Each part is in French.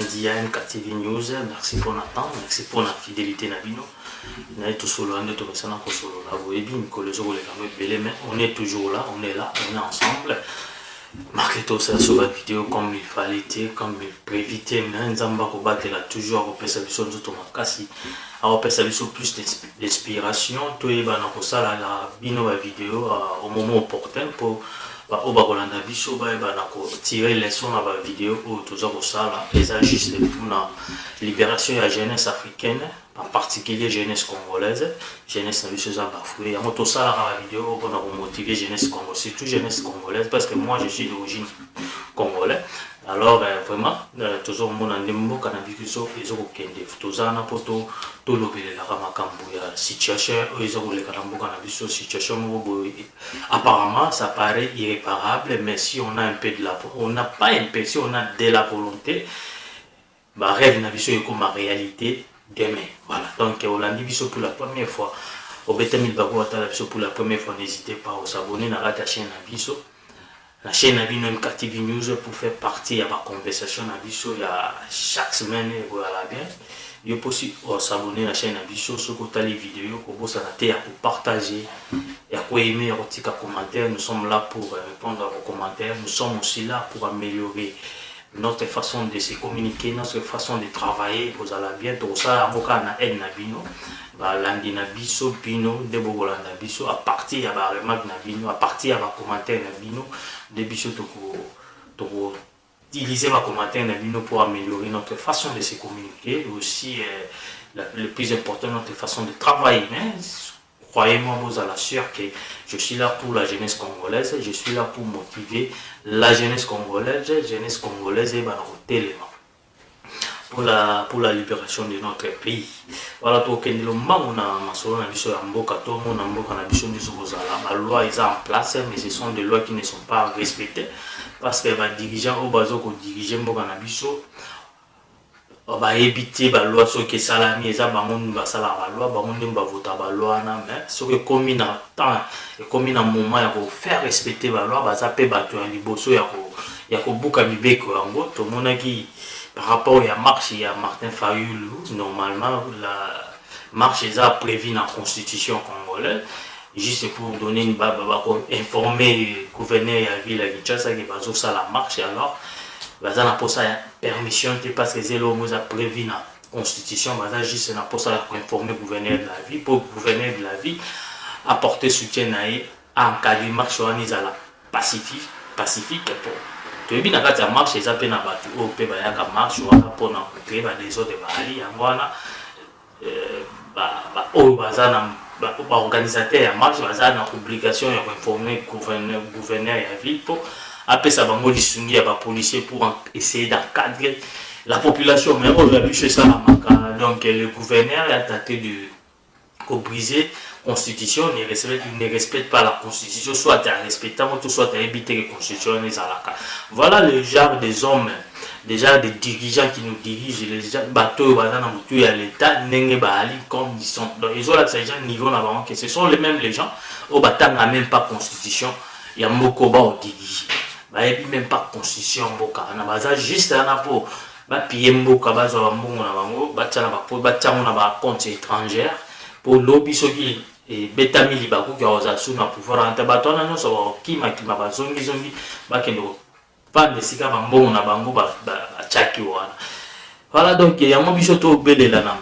Nandia MKTV News. Merci pour l'attente, merci pour la fidélité Nabino. On est toujours là, on est là, on est ensemble. Marquez tout ça sur la vidéo comme il fallait, comme il peut éviter. Mais Nzamba Kobatela toujours au Pessabiso Nzotomakasi. Alors Pessabiso plus d'inspiration. Tout est dans la vidéo au moment opportun pour tirer les sons à la vidéo ou toujours ça et ça juste pour la libération de la jeunesse africaine, en particulier jeunesse congolaise, jeunesse ambitieuse à bafouer. En tout ça la vidéo pour motiver jeunesse congolaise, surtout jeunesse congolaise parce que moi je suis d'origine congolaise. Alors vraiment toujours mon andembo canabiso ils ont kende tozana poto to lobela kamakambu ya situation ils ont le kanambo canabiso situation apparemment ça paraît irréparable, mais si on a un peu de la on n'a pas un peu, si on a de la volonté, bah rêve nabiso est comme ma réalité demain. Voilà, donc on l'a dit pour la première fois au Betamil Bago pour la première fois, n'hésitez pas à vous abonner à la chaîne Nabiso. La chaîne Nabino MKTV News pour faire partie de la conversation Nabiso chaque semaine, voilà bien. Il faut aussi s'abonner à la chaîne Nabiso, sur les vidéos, pour partager, et pour aimer, et commentaires. Nous sommes là pour répondre à vos commentaires. Nous sommes aussi là pour améliorer notre façon de se communiquer, notre façon de travailler. Vous allez bien, tout ça, avocat na aide Nabino. Landi Nabiso, Pino, de Bogolanda Biso, à partir de la remarque Nabino, à partir de la commentaire Nabino, de Biso, utiliser ma commentaire Nabino pour améliorer notre façon de se communiquer, aussi le plus important, notre façon de travailler. Mais croyez-moi, vous allez sûr que je suis là pour la jeunesse congolaise, je suis là pour motiver la jeunesse congolaise et pour la libération de notre pays. Voilà, pour que nous avons la loi est en place, mais ce sont des lois qui ne sont pas respectées parce que les dirigeants au bazo ko diriger mboka biso ba éviter ba loi so que salami eza bango ba sala ba loi bango ndemba vota ba loi na mais ce que comme na temps et comme na moment ya ko faire respecter ba loi ba zape bato ya liboso ya ko buka mibeko yango to monaki par rapport à marche et à Martin Fayulu. Normalement la marche est prévue dans la constitution congolaise juste pour donner une informer le gouverneur et la ville de Kinshasa qui va faire la marche. Alors il y a permission parce que c'est l'homme qui a prévu dans la constitution, juste pour informer le gouverneur de la ville, pour le gouverneur de la ville apporter soutien à en cas de marche pacifique pour tu es bien dans la marche, ils appellent la bateau, au pays la marche, pour créer des autres bali, organisateur de marche, obligation d'informer le gouverneur et la ville pour après ça, il y a des policiers pour essayer d'encadrer la population. Mais aujourd'hui, c'est ça. Donc, le gouverneur a tenté de briser la constitution, il ne respecte pas la constitution, soit en respectant, soit en évitant la constitution. Voilà le genre des hommes, déjà des dirigeants qui nous dirigent, les bateaux, il y a l'État, comme ils sont. Donc, ils ont là, ces gens niveau là que ce sont les mêmes les gens, au bâtiment n'a même pas constitution, il y a beaucoup de dirigeants. Il n'y a même pas de constitution, juste pour piller mboka bazwa mbongo na bango ba compte étrangère pour lobby soki et betami libaku ki ozasu na pouvoir anta batona no so kima bazongi zongi bakendo pande sika ba mbongo na bango ba chaki wana. Voilà, donc il y a mo biso to belela na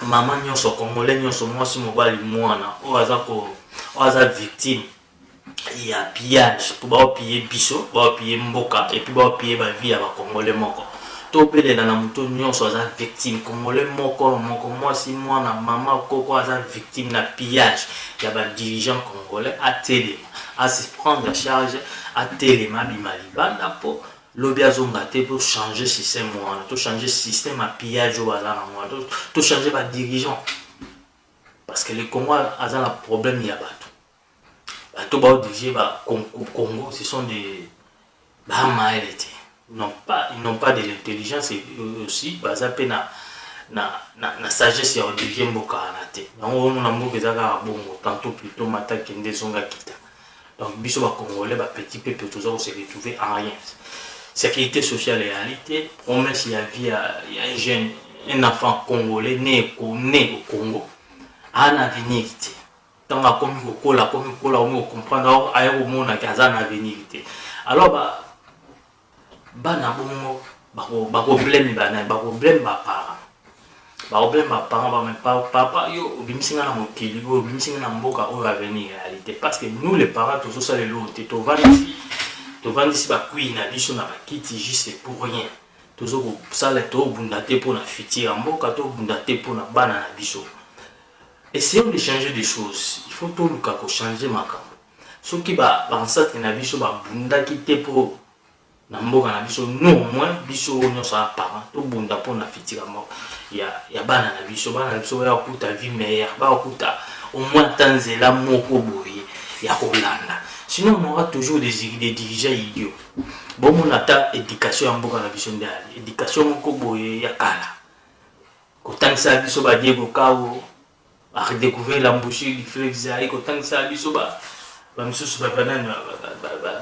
mama nyonso congolais nyonso mwasi mobali mwana o aza victime. Il y a pillage pour piller biso, pour piller mboka et puis pour piller ma vie à la congolais moko. Topé les nanamuto nyon soit victime congolais moko moi si moi na maman koko aza victime na pillage. Il y a des dirigeants congolais à télé, à se prendre en charge à télé bimaliba pour l'obiazongate pour changer système moi, pour changer système à pillage au bazar moi, pour changer les dirigeants parce que le Congo a un problème il y a pas. Tout dirigé Congo, ce sont des Bahamaïlités. Ils n'ont pas de l'intelligence et aussi basé na sagesse ya diriger mboka anate. Donc on a mboka ezaka bongo tantôt plutôt mata kende zonga kita. Donc biso ba congolais ba petit peuple toujours se retrouver en rien. sécurité sociale et réalité, promesse, il y a un jeune, un enfant congolais né au Congo, a un avenir. Tant que comme on comprendre, il y a un avenir. Alors, problème, papa, yo, bimissinga na mokili, yo, bimissinga na mboka, o avenir réalité. Parce que nous, les parents, tous ça les lots, tu vas ici, kui na biso na bakiti juste pour rien. Toujours ça les to bundate pour na futur, mboka to bundate pour na bana na biso. Essayons de changer des choses. Il faut tout le cas changer ma camp. Ce qui va ancêtre na biso ba bunda kité pour na mboka na biso, nous au moins biso on sa parents to bunda pour na futur mboka. Ya bana na biso ya okuta vie meilleure, ba okuta au moins tanzela moko boye ya kolanda. Sinon, on aura toujours des dirigeants idiots. Bon, on a éducation en boka na biso ndali. Éducation moko boye ya kala. Kotan sa biso ba Diego Kao a redécouvert l'embouchure du fleuve Zaï. Kotan sa biso ba misusu ba banana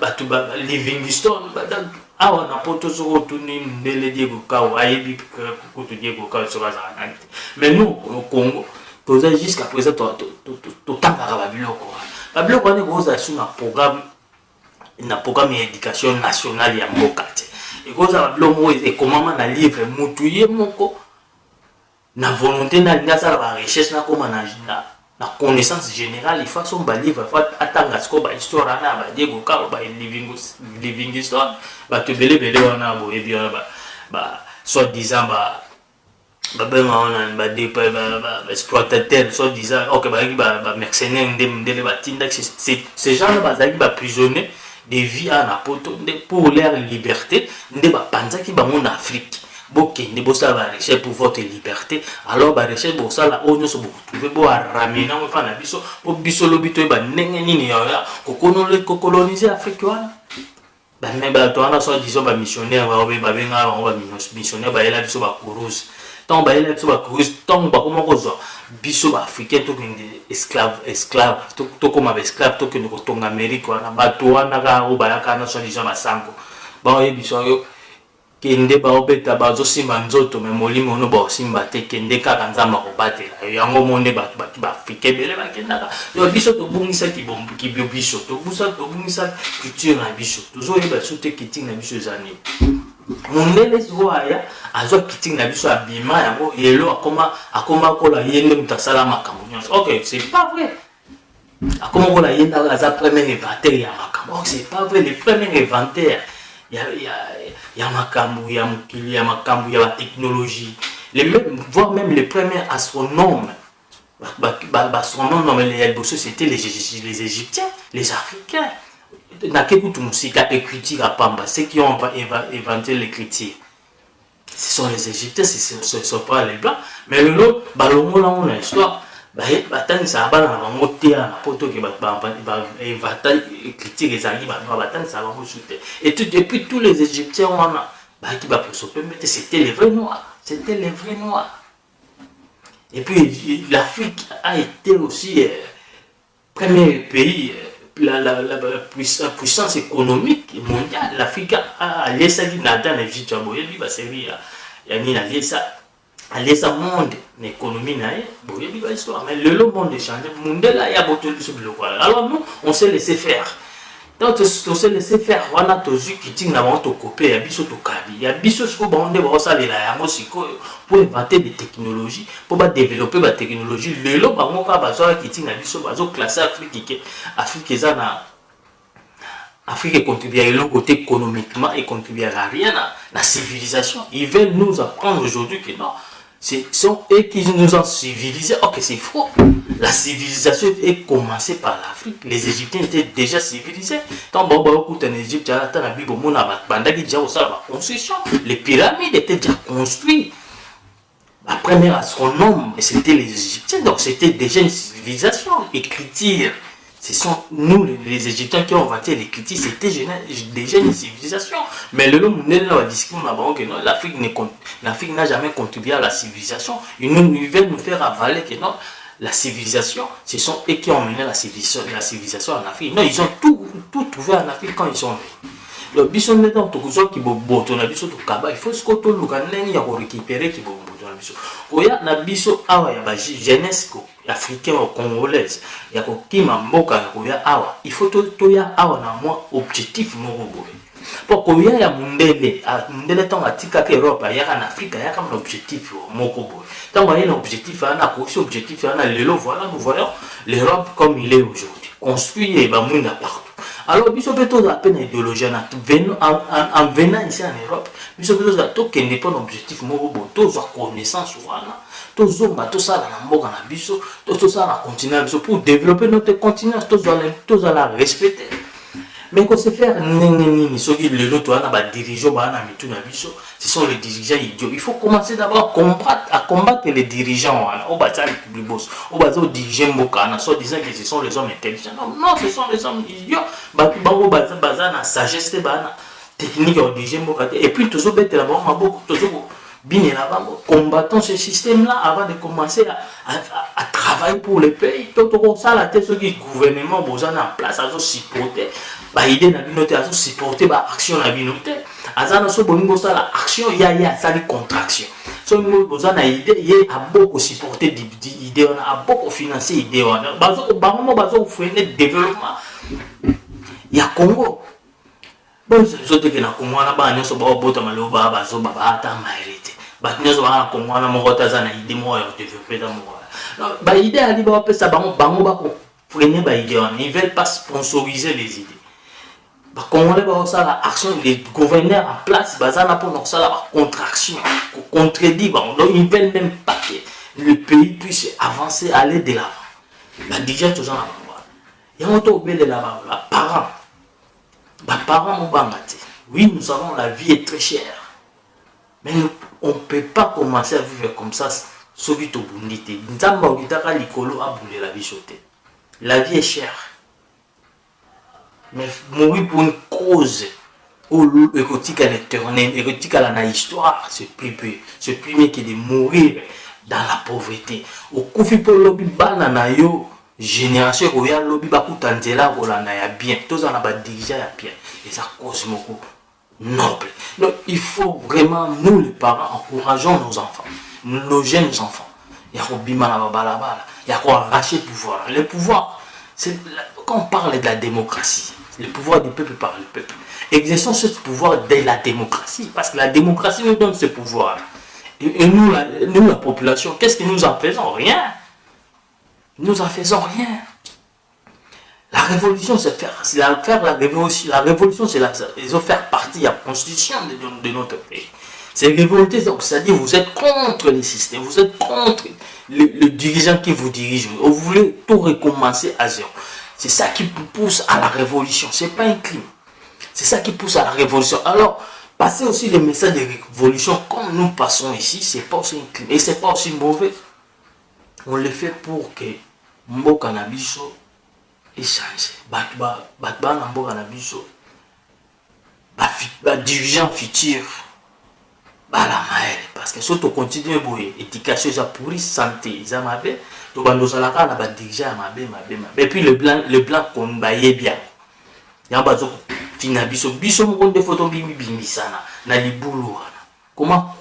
ba Livingstone ba donc awa na poto so retourner ndele Diego Kao ayebi ko to Diego Kao so ba za. Mais nous au Congo, tous jusqu'à présent to tangara ba biloko. Babilo kone koza sur na programme d'éducation nationale ya mboka te. Et koza babilo mo et comment na livre mutuye moko na volonté na linga ba recherche na comment na connaissance générale, il faut son ba livre, il faut atanga sko ba histoire na ba Diego Kao ba living histoire ba te bele wana bo et bien ba soit disant ba exploitateur, soit disant, ok, mercenaire, ces gens-là, prisonniers de vie à Napoto pour leur liberté, en Afrique. Recherche pour votre liberté, alors recherche pour ça, là, on se retrouve pour ramener pour coloniser l'Afrique. Disons, missionnaire, missionnaire, tant que biso africain to esclave to comme esclave to que nous retourne Amérique wana bato wana ka o bayaka na so disant masango ba biso yo kende ba obeta ba zo simba nzoto me molimo no ba simba te kende ka kanzamba ko batela yango monde ba africain bele ba kenda yo biso to bungisa ki bombu ki biso to bungisa culture na biso to zo yeba so te kiting na biso zani mondele zoaya azo kiting na biso abima yango yelo akoma kola yende mutasala makambo nyonso. Ok, c'est pas vrai. Akoma kola yenda aza premier inventaire ya makambo. C'est pas vrai, le premier inventaire ya makambo ya mukili ya makambo ya la technologie. Voire même les premiers astronomes. Astronomes c'était les Égyptiens, les Africains. Ceux qui ont inventé l'écriture, ce sont les Égyptiens, ce ne sont pas les Blancs. Mais le lot, on a une histoire. Et depuis tous les Égyptiens, c'était les vrais Noirs. C'était les vrais Noirs. Et puis l'Afrique a été aussi premier pays. La puissance économique mondiale, l'Afrique a laissé dans Égypte, a monde l'économie mais le monde est changé, alors nous on s'est laissé faire. Donc on s'est laissé faire, on a tous qui tient avant de copier, il y a des choses pour inventer des technologies, pour développer des technologies. Le lot qui tient classé Afrique Afrique contribue à l'autre côté économiquement et contribue à rien à la civilisation. Ils veulent nous apprendre aujourd'hui que non. Ce sont eux qui nous ont civilisés. Ok, c'est faux. La civilisation est commencée par l'Afrique. Les Égyptiens étaient déjà civilisés. Quand en Égypte, les pyramides étaient déjà construites. La première astronome, c'était les Égyptiens. Donc c'était déjà une civilisation. Écriture. Ce sont nous, les Égyptiens, qui ont inventé l'écriture. C'était déjà une civilisation. Mais le monde a dit que non, l'Afrique n'a jamais contribué à la civilisation. Ils veulent nous faire avaler que non, la civilisation, ce sont eux qui ont mené la civilisation en Afrique. Non, ils ont tout trouvé en Afrique quand ils sont venus. Le biso maintenant to kuzo ki boboto na biso to kaba, il faut ce que to luka neni ya ko récupérer ki boboto na biso. Koya na biso awa ya ba jeunesse ko africain ou congolaise ya ko kima mboka ya koya awa, il faut to ya awa na moi objectif moko boye. Pour koya ya mundele tant atika ke Europe ya en Afrique ya comme objectif moko boye. Tant il y a un objectif na ko objectif na lelo voilà nous voyons l'Europe comme il est aujourd'hui. Construit et ba munda partout. Alors, biso beto za peine idéologie en venant ici en Europe, biso beto za to kende pas objectif moko bo to za connaissance wana, to zonga to sala na mboka na biso, to sala na continent biso pour développer notre continent, to za la respecter. Mais qu'on se faire nini soki lelo to na ba dirigeants ba na mitu na biso, ce sont les dirigeants idiots. Il faut commencer d'abord à combattre les dirigeants au bâtiment public boss, au bâtiment dirigeants mboka na soit disant que ce sont les hommes intelligents. Non, ce sont les hommes idiots. Bango baza na sagesse bana technique au dirigeants mboka et puis toujours bête là bas maboko toujours bien là bas combattons ce système là avant de commencer à travailler pour le pays. Tout ça la tête ce qui gouvernement besoin en place à supporter ba idée na binote à supporter ba action na binote azana so bolingo ça la action ya ça les contraction so mo besoin na idée yé a beaucoup supporter idée on a beaucoup financer idée on bazo bango bazo freiner développement ya Congo bon so te que na Congo na ba nyoso ba bota malo ba bazo ba ata maérité ba nyoso ba Congo na mo kota za na idée mo ya développer da mo ba idée ali ba pesa bango ba ko freiner ba idée on ils veulent pas sponsoriser les idées. Congolais ça la action les gouverneurs en place bazana pour nous ça la contraction contredit donc ils veulent même pas que le pays puisse avancer aller de l'avant. La déjà tout ça là il y a un autre de là-bas parents mon bangati. Oui, nous savons la vie est très chère, mais on peut pas commencer à vivre comme ça ce qui to bundité nzamba okitaka likolo abule la vie chotée. La vie est chère. Mais mourir pour une cause où l'érotique à l'éternel, l'érotique à la histoire, c'est plus mieux que de mourir dans la pauvreté. Au koufi pour lobby banana yo génération où ya lobby ba kutanzela kolanda ya bien. Tous en a ba dirigeant ya bien. Et ça cause moko noble. Donc il faut vraiment nous les parents encourageons nos enfants, nos jeunes enfants. Ya ko bima na balabala, ya ko arracher pouvoir. Le pouvoir quand on parle de la démocratie, le pouvoir du peuple par le peuple. Exerçons ce pouvoir de la démocratie, parce que la démocratie nous donne ce pouvoir. Et nous, la population, qu'est-ce que nous en faisons? Rien. Nous en faisons rien. La révolution, c'est faire la révolution. La révolution, c'est faire partie de la constitution de notre pays. C'est révolter, c'est-à-dire vous êtes contre les systèmes, vous êtes contre le dirigeant qui vous dirige. Vous voulez tout recommencer à zéro. C'est ça qui pousse à la révolution. Ce n'est pas un crime. C'est ça qui pousse à la révolution. Alors, passer aussi les messages de révolution comme nous passons ici, ce n'est pas aussi un crime. Et ce n'est pas aussi mauvais. On le fait pour que Mboka Nabiso échange. Batba Mboka Nabiso, dirigeant futur. Parce que si on continue à éducation, ça pourri santé, ça m'a fait. Donc, on a dirigeant et puis le blanc qu'on baille bien. Il y a un bateau qui n'a biso des photos bimisana na libulu. Comment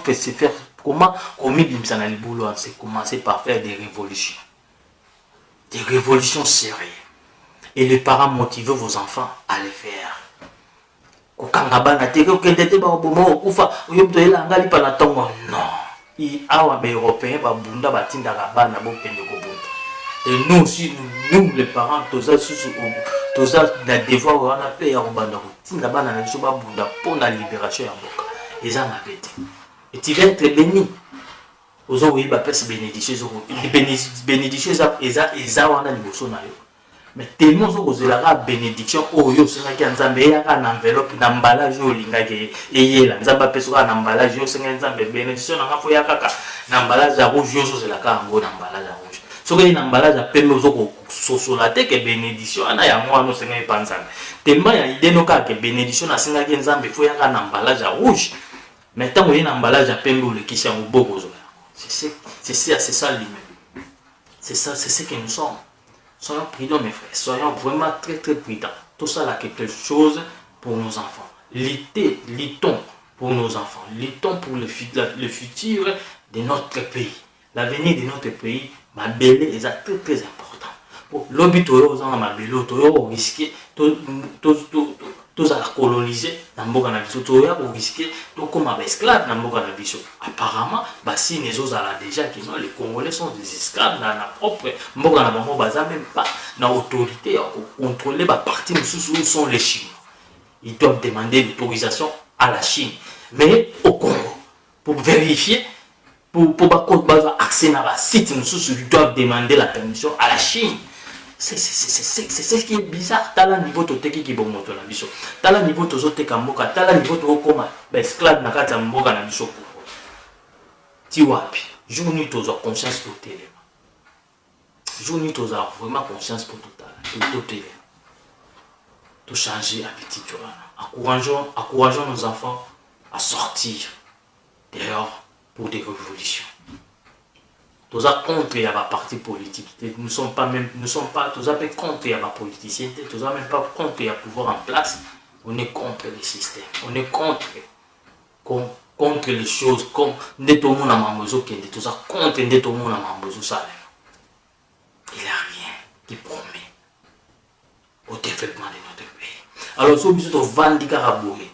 se faire comment bimisana na libulu, c'est commencer par faire des révolutions sérieuses. Et les parents motivent vos enfants à le faire. Kokangabana te ko kendete ba bomo kufa uyo mto ela ngali pa na tongo non I awa be européen ba bunda batinda ka bana bo kende ko bunda. Et nous aussi nous les parents toza susu toza na devoir wana pe ya banda ko tinda bana na biso ba bunda pour la libération ya mboka eza na bete. Et tu vas être béni ozo oui ba pesa bénédiction zo bénédiction eza wana liboso na yo. Mais tellement que la bénédiction, oh yo, c'est ça qui est un enveloppe, un emballage, et là, nzamba peso un emballage, c'est un bénédiction, un emballage rouge, c'est la carte en emballage rouge. Ce qui est un emballage à peine aux la tête que bénédiction, on a un mois, nous sommes pas ensemble. Tellement il y a idée no cas que bénédiction a singa nzamba, il faut y avoir un emballage rouge. Mais tant qu'il y a un emballage à peine le qui c'est un beau c'est ça lui-même. C'est ça, c'est ce que nous sommes. Soyons prudents mes frères, soyons vraiment très très prudents. Tout ça là quelque chose pour nos enfants. Luttons pour nos enfants. Luttons pour le futur de notre pays. L'avenir de notre pays, ma belle, est très très important. L'objet de ma belle, risquer tous à la coloniser dans mboka na biso to ya risquer to comme esclaves dans mboka na biso. Apparemment si les autres là déjà que non, les Congolais sont des esclaves dans la propre mboka na bango baza même pas na autorité pour contrôler ba partie où sont les Chinois. Ils doivent demander l'autorisation à la Chine, mais au Congo pour vérifier pour accès à la site ils doivent demander la permission à la Chine. C'est ce qui est bizarre. T'as le niveau toteki qui bon moto na biso. T'as le niveau tozote kamboka. T'as le niveau to koma esclave na kati mboka na biso. Ti wapi. Journée tozo conscience pour télé. Journée tozo vraiment conscience pour tout télé. Tout changer appétit. Encourageons nos enfants à sortir dehors pour des révolutions. Tous à contre la parti politique. Nous ne sommes pas tous à contre la politicien, tous à même pas contre le pouvoir en place. On est contre les systèmes. On est contre les choses comme tout le monde a mambozo qui est tous à contre tout le monde a mambozo ça. Il n'y a rien qui promet au développement de notre pays. Alors si vous êtes vendu caraboué,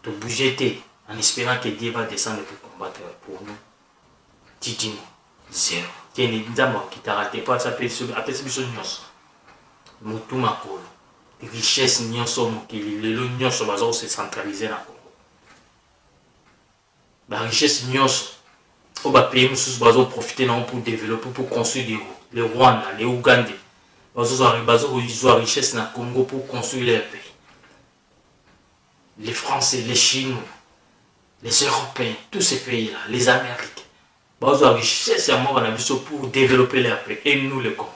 de bouger en espérant que Dieu va descendre pour combattre pour nous. Titino. Zéro. Qui est qui t'a raté pas ça peut appeler biso nyos. Mutu makolo. Richesse nyonso mokili lelo nyonso bazo se centraliser na Congo. La richesse nyonso au ba pays mususu bazo profiter na pour développer pour construire des routes. Les Rwanda, les Ougandais. Bazo richesse na Congo pour construire leur pays. Les Français, les Chinois, les Européens, tous ces pays-là, les Américains. Bazo richesse pour développer leur pays. Et nous les Congolais.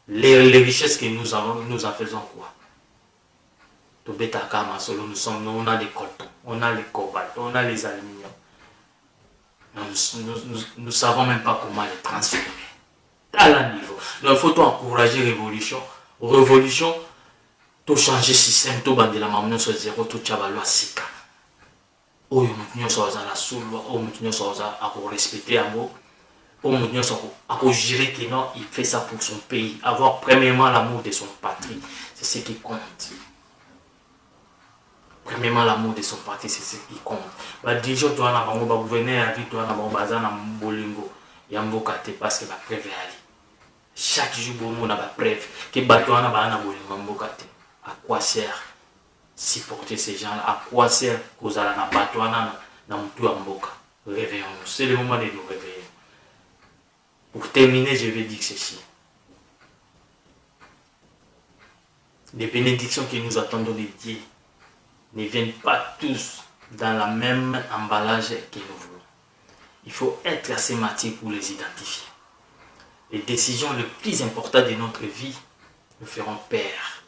Les richesses que nous avons, nous en faisons quoi? On a des coltons, on a les cobalt, on a les aluminium. Nous ne savons même pas comment les transformer. À la niveau. Donc il faut encourager révolution. Révolution, tout changer système, tout bander la maman sur zéro, tout chabalo sika. Oh, nous sommes à la soule, oh, nous sommes à respecter un mot. Nous sommes à gérer que non, il fait ça pour son pays. Avoir premièrement l'amour de son patrie, c'est ce qui compte. Premièrement l'amour de son patrie, c'est ce qui compte. Déjà, tu as un gouverneur à vie, tu as un bazar dans Bolingo. Il y a un bocate parce que la preuve est allée. Chaque jour, on a la preuve que bateau a un Bolingo. À quoi sert supporter ces gens-là? À quoi sert cause à la bateau dans tout en boca? Réveillons-nous. C'est le moment de nous réveiller. Pour terminer, je vais dire ceci. Les bénédictions que nous attendons de Dieu ne viennent pas tous dans le même emballage que nous voulons. Il faut être assez mature pour les identifier. Les décisions les plus importantes de notre vie nous feront peur.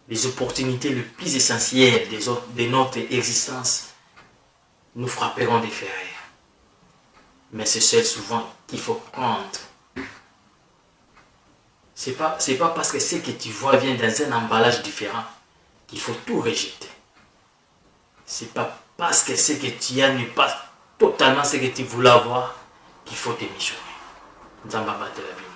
Les opportunités les plus essentielles de notre existence nous frapperont des ferrets. Mais c'est celle souvent qu'il faut prendre. C'est pas parce que ce que tu vois vient dans un emballage différent qu'il faut tout rejeter. C'est pas parce que ce que tu as n'est pas totalement ce que tu voulais avoir qu'il faut démissionner. Nzamba batela bino.